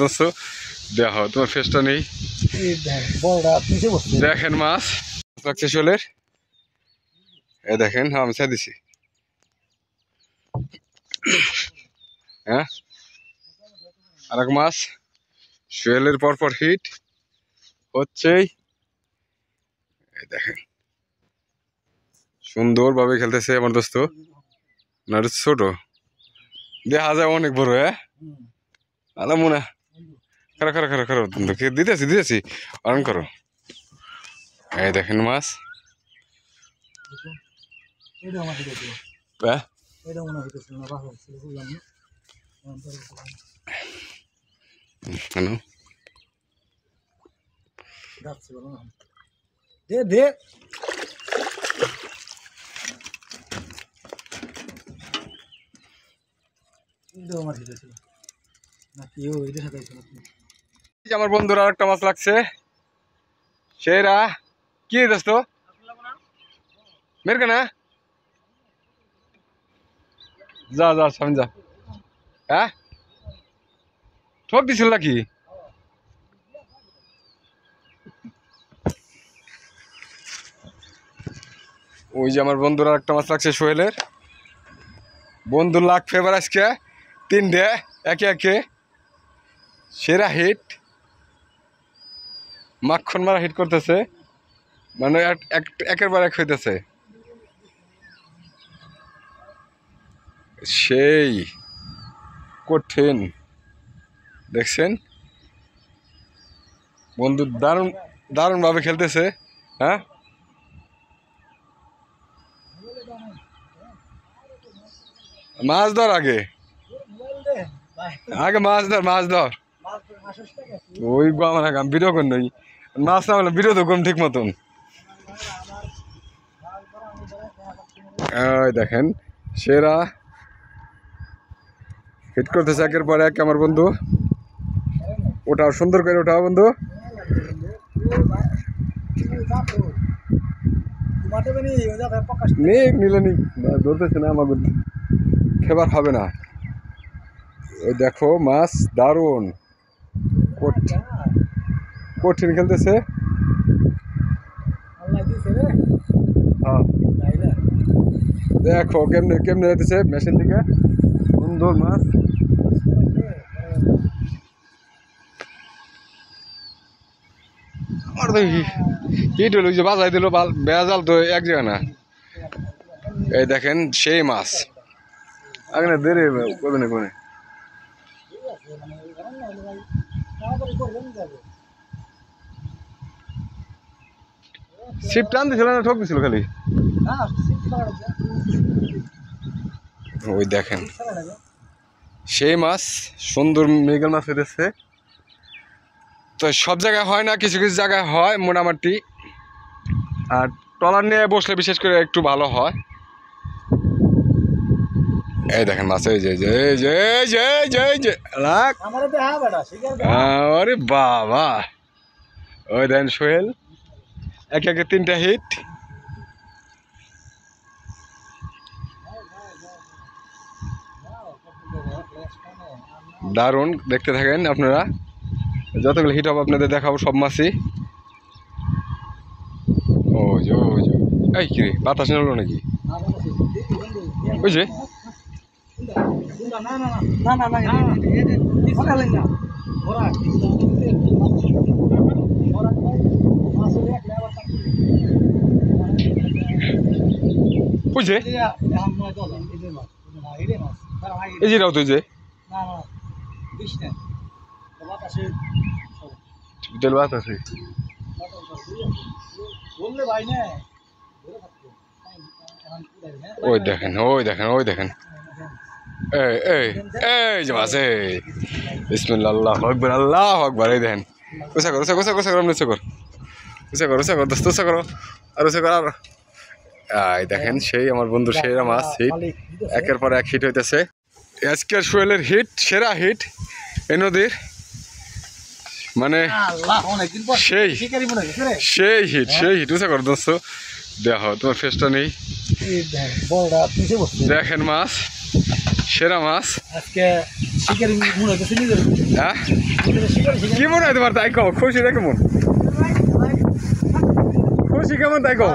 দোস্ত দেখো তোমার ফেসটা নেই, দেখেন মাছ লাগছে শোলের, এ দেখেন আমি ছেড়ে দিছি। হ্যাঁ আর এক মাছ শোলের পরপর হিট হচ্ছেই, দেখেন সুন্দর ভাবে খেলতেছে আমার দোস্ত। না ছোট দেখা যায় অনেক বড়। হ্যাঁ আলা মনে খারাপ খারাপ খারাপ খারাপ দিতেছি দিতেছি অন করো। এই দেখেন মাছ আমার বন্ধুরা একটা মাছ লাগছে সেরা। কি দোস্ত মেরে না যা যা সামনে যা। হ্যাঁ ঠক দিছিল নাকি? ওই যে আমার বন্ধুরা একটা মাছ লাগছে সোহেলের। বন্ধুর লাখ ফেভার আজকে তিনটে একে একে সেরা হিট, মাখন মারা হিট করতেছে, মানে একের বার এক হইতেছে সেই কঠিন। দেখছেন বন্ধু দারুণ দারুণ ভাবে খেলতেছে। হ্যাঁ মাছ ধর আগে আগে মাছ ধর মাছ ধর। ওই আমার ভিডিও কর নই মাছ না হলে ভিডিও তো কম ঠিক মতন। দেখেন সেরা হিট করতেছে একের পর এক আমার বন্ধু। ওটাও সুন্দর করে ওঠাও বন্ধু। নিলে নি ধরতেছে না আমার খেবার হবে না। ওই দেখো মাছ দারুণ কঠিন খেলতেছে। দেখো কেমনে কেমনে যেতেছে মেশিন থেকে সুন্দর মাছ। আমার তো হিট হলো যে বাজাই দিল বেজাল তো এক জায়গা না। এই দেখেন সেই মাছ আগে না দেরে করবে না কোনে ছিপ টান দিছিল না ঠক দিছিল খালি। ওই দেখেন সেই মাছ সুন্দর মৃগেল মাছ হইতেছে। তো সব জায়গায় হয় না, কিছু কিছু জায়গায় হয় মোটামুটি, আর ট্রলার নিয়ে বসলে বিশেষ করে একটু ভালো হয়। এই দেখেন মাছ এই যে আরে বাবা ওই দেখেন সোহেল একে একে তিনটা হিট। দারুণ দেখতে থাকেন আপনারা, যতগুলো হিট হবে আপনাদের দেখাবো সব মাছই। ও যে এই কি রে বাতাস নিল নাকি? ওই যে বুঝছে এই যে রাও তুই যে তেল বাত আছে। ওই দেখেন ওই দেখেন ওই দেখেন এই এই এই যে মাছ এই বিসমিল্লাহ আল্লাহু আকবার আল্লাহু আকবার। এই দেখেন উসা কর উসা কর উসা কর উসা কর উসা কর উসা কর দোস্ত উসা কর আর উসা কর। আর দেখেন সেই আমার বন্ধু সেরা মাছ হিট একের পর এক হিট হইতেছে। আজকের সোহেলের হিট সেরা হিট এই নদীর, মানে সেই সেই হিট সেই হিট উসা কর দোস্ত দেখো তোমার ফেসটা নেই, দেখেন মাছ সেরা মাছ। আজকে শিকারি মনে হইতেছে নিজের হ্যাঁ শিকারি কি মনে হয় তোমার তাই কও, খুশি রে কেমন, খুশি কেমন তাই কও,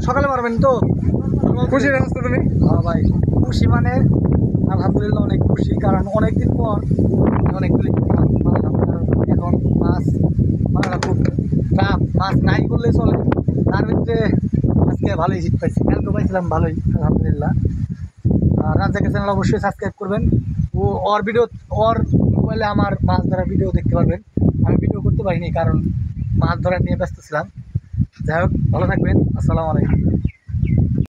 সকালে মারবেন তো খুশি রাস্তা তুমি? হ্যাঁ ভাই খুশি মানে আলহামদুলিল্লাহ অনেক খুশি, কারণ অনেকদিন পর অনেকগুলি মারলাম। কারণ এখন মাছ মারা খুব টাফ, মাছ নাই করলে চলে। তার ভিতরে আজকে ভালোই হিট পাইছি, কালকে পাইছিলাম ভালোই আলহামদুলিল্লাহ। আর রাজ্জাকের চ্যানেল অবশ্যই সাবস্ক্রাইব করবেন। ওর ভিডিও, ওর মোবাইলে আমার মাছ ধরার ভিডিও দেখতে পারবেন। আমি ভিডিও করতে পারিনি কারণ মাছ ধরা নিয়ে ব্যস্ত ছিলাম। যাই হোক, ভালো থাকবেন। আসসালামু আলাইকুম।